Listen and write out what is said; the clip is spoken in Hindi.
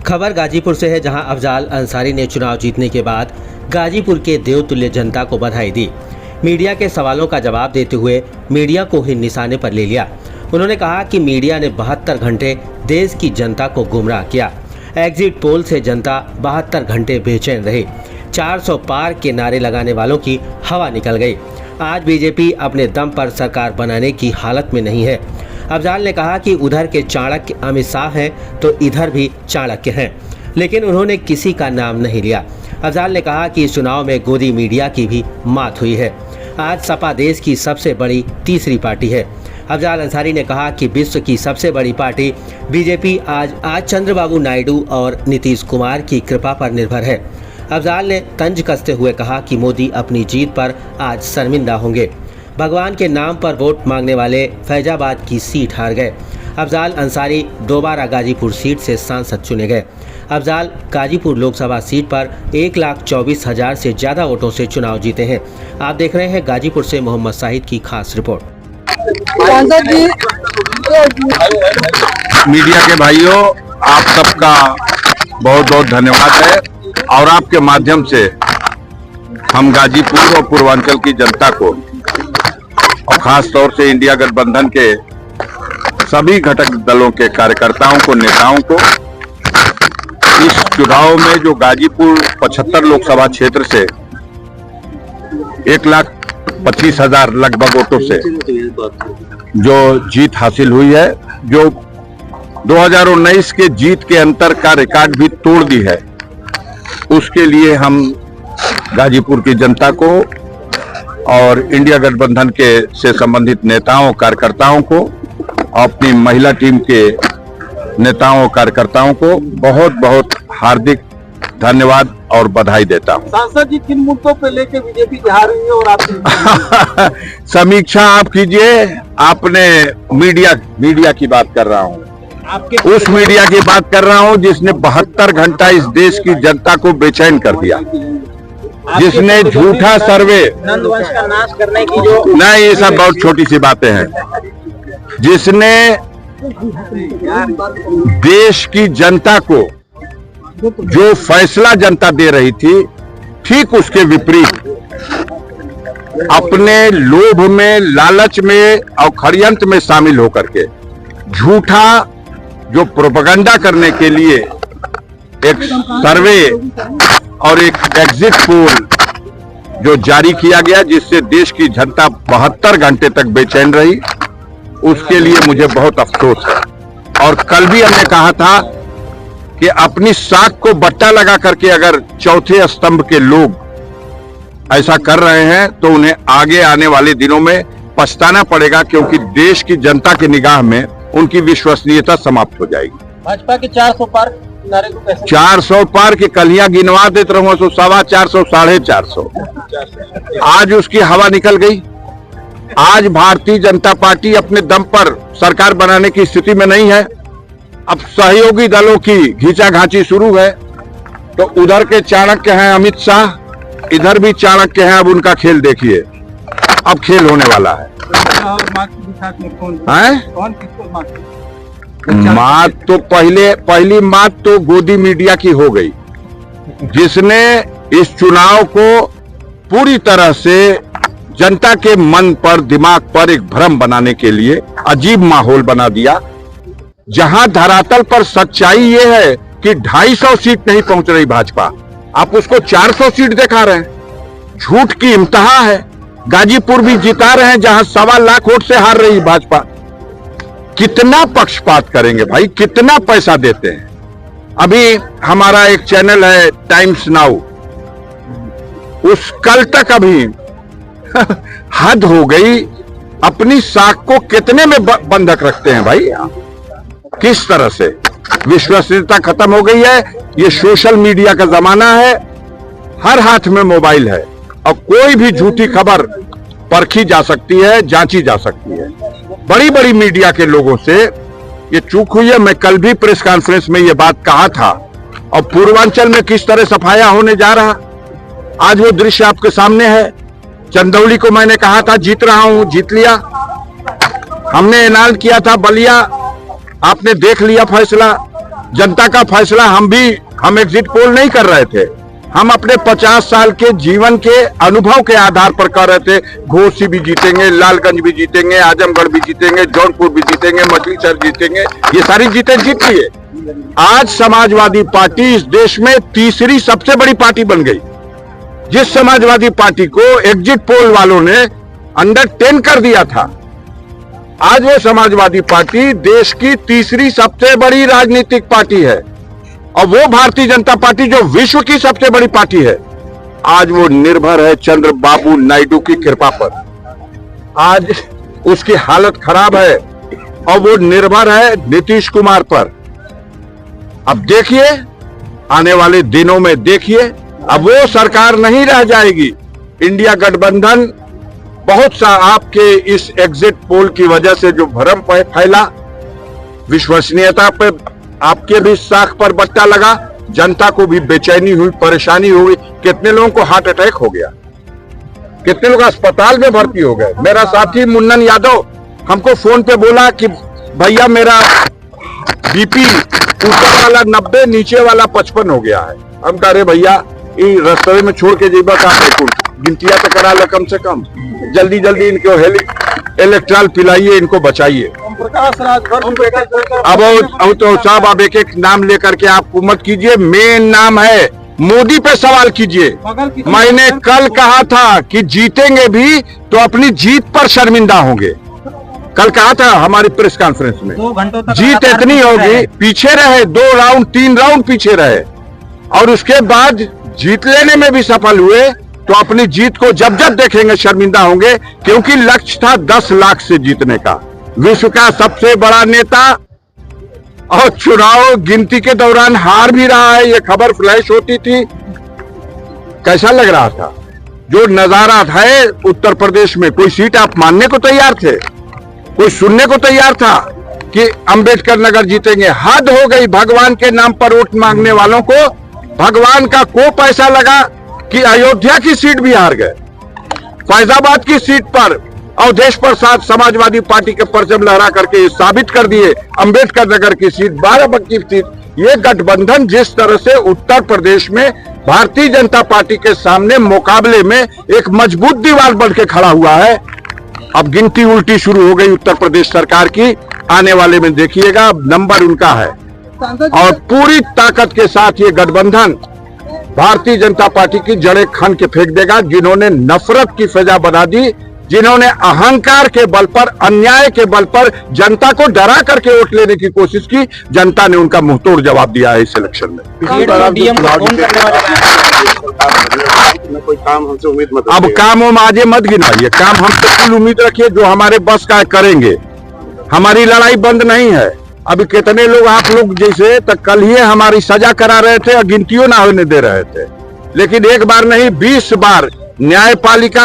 खबर गाजीपुर से है, जहां अफजाल अंसारी ने चुनाव जीतने के बाद गाजीपुर के देवतुल्य जनता को बधाई दी। मीडिया के सवालों का जवाब देते हुए मीडिया को ही निशाने पर ले लिया। उन्होंने कहा कि मीडिया ने 72 घंटे देश की जनता को गुमराह किया। एग्जिट पोल से जनता 72 घंटे बेचैन रही। 400 पार के नारे लगाने वालों की हवा निकल गई। आज बीजेपी अपने दम पर सरकार बनाने की हालत में नहीं है। अफजाल ने कहा कि उधर के चाणक्य अमित शाह हैं तो इधर भी चाणक्य हैं, लेकिन उन्होंने किसी का नाम नहीं लिया। अफजाल ने कहा कि इस चुनाव में गोदी मीडिया की भी मात हुई है। आज सपा देश की सबसे बड़ी तीसरी पार्टी है। अफजाल अंसारी ने कहा कि विश्व की सबसे बड़ी पार्टी बीजेपी आज चंद्रबाबू नायडू और नीतीश कुमार की कृपा पर निर्भर है। अफजाल ने तंज कसते हुए कहा कि मोदी अपनी जीत पर आज शर्मिंदा होंगे। भगवान के नाम पर वोट मांगने वाले फैजाबाद की सीट हार गए। अफजाल अंसारी दोबारा गाजीपुर सीट से सांसद चुने गए। अफजाल गाजीपुर लोकसभा सीट पर 1,24,000 से ज़्यादा वोटों से चुनाव जीते हैं। आप देख रहे हैं गाजीपुर से मोहम्मद साहिद की खास रिपोर्ट। मीडिया के भाइयों, आप सबका बहुत बहुत धन्यवाद है और आपके माध्यम से हम गाजीपुर और पूर्वांचल की जनता को और खास तौर से इंडिया गठबंधन के सभी घटक दलों के कार्यकर्ताओं को, नेताओं को इस चुनाव में जो गाजीपुर 75 लोकसभा क्षेत्र से 1,25,000 लगभग वोटों से जो जीत हासिल हुई है, जो 2019 के जीत के अंतर का रिकॉर्ड भी तोड़ दी है, उसके लिए हम गाजीपुर की जनता को और इंडिया गठबंधन के से संबंधित नेताओं कार्यकर्ताओं को, अपनी महिला टीम के नेताओं कार्यकर्ताओं को बहुत बहुत हार्दिक धन्यवाद और बधाई देता हूं। सांसद जी, किन मुद्दों पे लेके बीजेपी हार हुई है और आप समीक्षा आप कीजिए। आपने मीडिया की बात कर रहा हूं, उस मीडिया की बात कर रहा हूं जिसने 72 घंटा इस देश की जनता को बेचैन कर दिया, जिसने झूठा सर्वे, नंदवंश का नाश करने की जो नहीं, ये सब बहुत छोटी सी बातें हैं, जिसने देश की जनता को जो फैसला जनता दे रही थी, ठीक उसके विपरीत अपने लोभ में, लालच में और षड्यंत्र में शामिल होकर के झूठा जो प्रोपेगेंडा करने के लिए एक सर्वे और एक एग्जिट पोल जो जारी किया गया, जिससे देश की जनता 72 घंटे तक बेचैन रही, उसके लिए मुझे बहुत अफसोस है। और कल भी हमने कहा था कि अपनी साख को बट्टा लगा करके अगर चौथे स्तंभ के लोग ऐसा कर रहे हैं तो उन्हें आगे आने वाले दिनों में पछताना पड़ेगा, क्योंकि देश की जनता की निगाह में उनकी विश्वसनीयता समाप्त हो जाएगी। भाजपा के 400 पार नारे को कैसे 400 पार की कलियां गिनवा देते रहो, 450, 450। आज उसकी हवा निकल गई। आज भारतीय जनता पार्टी अपने दम पर सरकार बनाने की स्थिति में नहीं है। अब सहयोगी दलों की घींचाघांची शुरू है, तो उधर के चाणक्य हैं अमित शाह, इधर भी चाणक्य हैं। अब उनका खेल देखिए, अब खेल होने वाला है। मात तो पहली मात तो गोदी मीडिया की हो गई, जिसने इस चुनाव को पूरी तरह से जनता के मन पर, दिमाग पर एक भ्रम बनाने के लिए अजीब माहौल बना दिया। जहां धरातल पर सच्चाई ये है कि 250 सीट नहीं पहुंच रही भाजपा, आप उसको 400 सीट दिखा रहे हैं। झूठ की इम्तिहा है। गाजीपुर भी जिता रहे हैं जहां 1.25 लाख वोट से हार रही भाजपा। कितना पक्षपात करेंगे भाई, कितना पैसा देते हैं। अभी हमारा एक चैनल है टाइम्स नाउ, उस कल तक अभी हद हो गई। अपनी साख को कितने में बंधक रखते हैं भाई, किस तरह से विश्वसनीयता खत्म हो गई है। ये सोशल मीडिया का जमाना है, हर हाथ में मोबाइल है और कोई भी झूठी खबर परखी जा सकती है, जांची जा सकती है। बड़ी बड़ी मीडिया के लोगों से ये चूक हुई है। मैं कल भी प्रेस कॉन्फ्रेंस में ये बात कहा था, और पूर्वांचल में किस तरह सफाया होने जा रहा, आज वो दृश्य आपके सामने है। चंदौली को मैंने कहा था जीत रहा हूं, जीत लिया। हमने ऐलान किया था बलिया, आपने देख लिया फैसला। जनता का फैसला हम एग्जिट पोल नहीं कर रहे थे। हम अपने 50 साल के जीवन के अनुभव के आधार पर कर रहे थे। घोसी भी जीतेंगे, लालगंज भी जीतेंगे, आजमगढ़ भी जीतेंगे, जौनपुर भी जीतेंगे, मछलीशहर जीतेंगे, ये सारी जीतें जीत लिए। आज समाजवादी पार्टी इस देश में तीसरी सबसे बड़ी पार्टी बन गई। जिस समाजवादी पार्टी को एग्जिट पोल वालों ने अंडर 10 कर दिया था, आज वो समाजवादी पार्टी देश की तीसरी सबसे बड़ी राजनीतिक पार्टी है। और वो भारतीय जनता पार्टी जो विश्व की सबसे बड़ी पार्टी है, आज वो निर्भर है चंद्रबाबू नायडू की कृपा पर। आज उसकी हालत खराब है और वो निर्भर है नीतीश कुमार पर। अब देखिए, आने वाले दिनों में देखिए, अब वो सरकार नहीं रह जाएगी। इंडिया गठबंधन बहुत सा आपके इस एग्जिट पोल की वजह से जो भ्रम फैला, विश्वसनीयता पे आपके भी साख पर बट्टा लगा, जनता को भी बेचैनी हुई, परेशानी हुई। कितने लोगों को हार्ट अटैक हो गया, कितने लोग अस्पताल में भर्ती हो गए। मेरा साथी मुन्नन यादव हमको फोन पे बोला कि भैया मेरा बीपी ऊपर वाला 90, नीचे वाला 55 हो गया है। हम कह रहे भैया ये रास्ते में छोड़ के जीवा का गिनतियां तो करा लो, कम से कम जल्दी जल्दी इनको इलेक्ट्रॉल पिलाइए, इनको बचाइए। अब तो साहब आप एक एक नाम लेकर के आप मत कीजिए। मेन नाम है मोदी पे सवाल कीजिए। मैंने कल कहा था कि जीतेंगे भी तो अपनी जीत पर शर्मिंदा होंगे। कल कहा था हमारी प्रेस कॉन्फ्रेंस में, 2 घंटों तक जीत इतनी होगी, पीछे रहे 2 राउंड 3 राउंड पीछे रहे और उसके बाद जीत लेने में भी सफल हुए, तो अपनी जीत को जब जब देखेंगे शर्मिंदा होंगे। क्योंकि लक्ष्य था 10 लाख से जीतने का, विश्व का सबसे बड़ा नेता, और चुनाव गिनती के दौरान हार भी रहा है। ये खबर फ्लैश होती थी, कैसा लग रहा था। जो नजारा है उत्तर प्रदेश में, कोई सीट आप मानने को तैयार थे, कोई सुनने को तैयार था कि अंबेडकर नगर जीतेंगे। हद हो गई भगवान के नाम पर वोट मांगने वालों को। भगवान का को पैसा लगा कि अयोध्या की सीट भी हार गए, फैजाबाद की सीट पर अवधेश प्रसाद समाजवादी पार्टी के परचम लहरा करके साबित कर दिए। अंबेडकर नगर की सीट, बाराबंकी की सीट। ये गठबंधन जिस तरह से उत्तर प्रदेश में भारतीय जनता पार्टी के सामने मुकाबले में एक मजबूत दीवार बन के खड़ा हुआ है, अब गिनती उल्टी शुरू हो गई उत्तर प्रदेश सरकार की। आने वाले में देखिएगा, नंबर उनका है और पूरी ताकत के साथ ये गठबंधन भारतीय जनता पार्टी की जड़ें खन के फेंक देगा। जिन्होंने नफरत की फजा बना दी, जिन्होंने अहंकार के बल पर, अन्याय के बल पर जनता को डरा करके वोट लेने की कोशिश की, जनता ने उनका मुंहतोड़ जवाब दिया है इस इलेक्शन में। कोई काम हमसे उम्मीद मत अब काम हम आजे मत गिनाइए, काम हमसे फुल उम्मीद रखिए, जो हमारे बस का करेंगे। हमारी लड़ाई बंद नहीं है। अभी कितने लोग आप लोग जैसे तक कल ही हमारी सजा करा रहे थे और गिनतियों ना होने दे रहे थे, लेकिन एक बार नहीं 20 बार न्यायपालिका